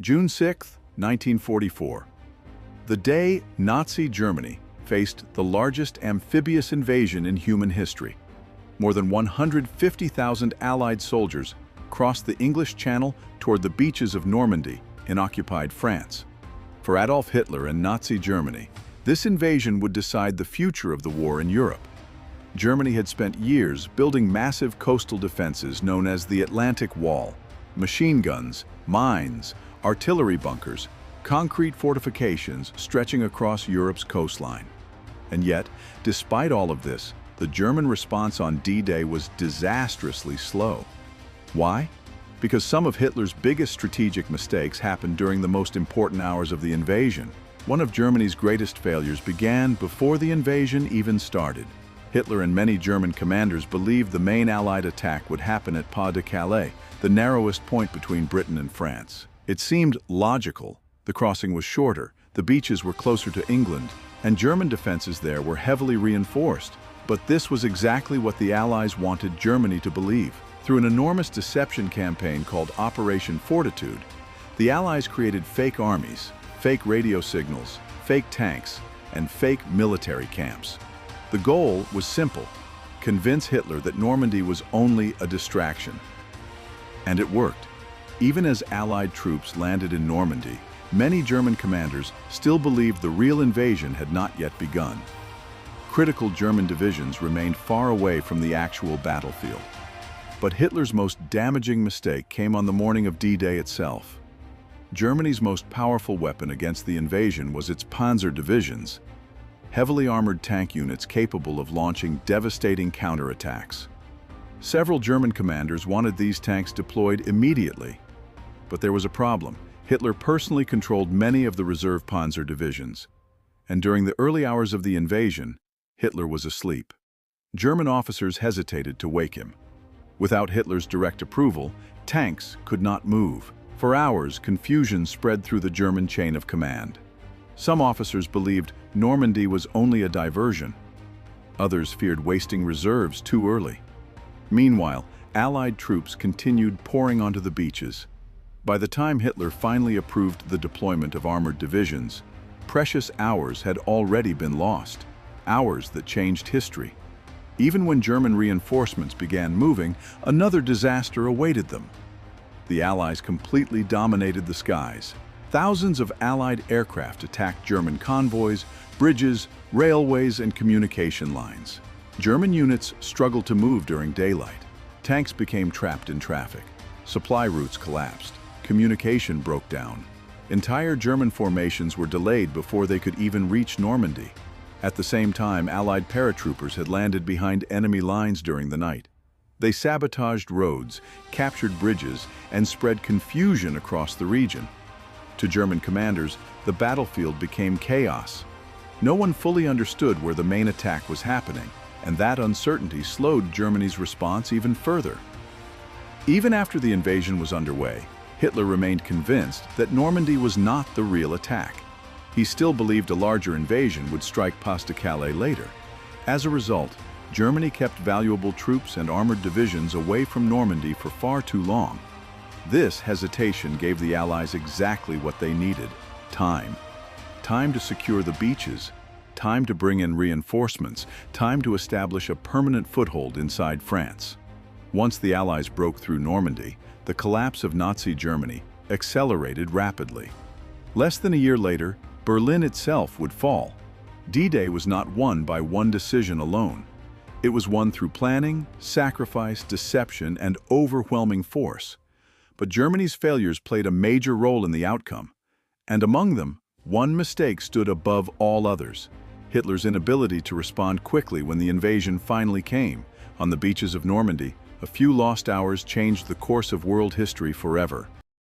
June 6, 1944. The day Nazi Germany faced the largest amphibious invasion in human history. More than 150,000 Allied soldiers crossed the English Channel toward the beaches of Normandy in occupied France. For Adolf Hitler and Nazi Germany, this invasion would decide the future of the war in Europe. Germany had spent years building massive coastal defenses known as the Atlantic Wall, machine guns, mines, artillery bunkers, concrete fortifications stretching across Europe's coastline. And yet, despite all of this, the German response on D-Day was disastrously slow. Why? Because some of Hitler's biggest strategic mistakes happened during the most important hours of the invasion. One of Germany's greatest failures began before the invasion even started. Hitler and many German commanders believed the main Allied attack would happen at Pas de Calais, the narrowest point between Britain and France. It seemed logical. The crossing was shorter, the beaches were closer to England, and German defenses there were heavily reinforced. But this was exactly what the Allies wanted Germany to believe. Through an enormous deception campaign called Operation Fortitude, the Allies created fake armies, fake radio signals, fake tanks, and fake military camps. The goal was simple: convince Hitler that Normandy was only a distraction. And it worked. Even as Allied troops landed in Normandy, many German commanders still believed the real invasion had not yet begun. Critical German divisions remained far away from the actual battlefield. But Hitler's most damaging mistake came on the morning of D-Day itself. Germany's most powerful weapon against the invasion was its panzer divisions, heavily armored tank units capable of launching devastating counterattacks. Several German commanders wanted these tanks deployed immediately. But there was a problem. Hitler personally controlled many of the reserve panzer divisions. And during the early hours of the invasion, Hitler was asleep. German officers hesitated to wake him. Without Hitler's direct approval, tanks could not move. For hours, confusion spread through the German chain of command. Some officers believed Normandy was only a diversion. Others feared wasting reserves too early. Meanwhile, Allied troops continued pouring onto the beaches. By the time Hitler finally approved the deployment of armored divisions, precious hours had already been lost, hours that changed history. Even when German reinforcements began moving, another disaster awaited them. The Allies completely dominated the skies. Thousands of Allied aircraft attacked German convoys, bridges, railways, and communication lines. German units struggled to move during daylight. Tanks became trapped in traffic. Supply routes collapsed. Communication broke down. Entire German formations were delayed before they could even reach Normandy. At the same time, Allied paratroopers had landed behind enemy lines during the night. They sabotaged roads, captured bridges, and spread confusion across the region. To German commanders, the battlefield became chaos. No one fully understood where the main attack was happening, and that uncertainty slowed Germany's response even further. Even after the invasion was underway, Hitler remained convinced that Normandy was not the real attack. He still believed a larger invasion would strike Pas de Calais later. As a result, Germany kept valuable troops and armored divisions away from Normandy for far too long. This hesitation gave the Allies exactly what they needed: time. Time to secure the beaches, time to bring in reinforcements, time to establish a permanent foothold inside France. Once the Allies broke through Normandy, the collapse of Nazi Germany accelerated rapidly. Less than a year later, Berlin itself would fall. D-Day was not won by one decision alone. It was won through planning, sacrifice, deception, and overwhelming force. But Germany's failures played a major role in the outcome. And among them, one mistake stood above all others: Hitler's inability to respond quickly when the invasion finally came. On the beaches of Normandy, a few lost hours changed the course of world history forever.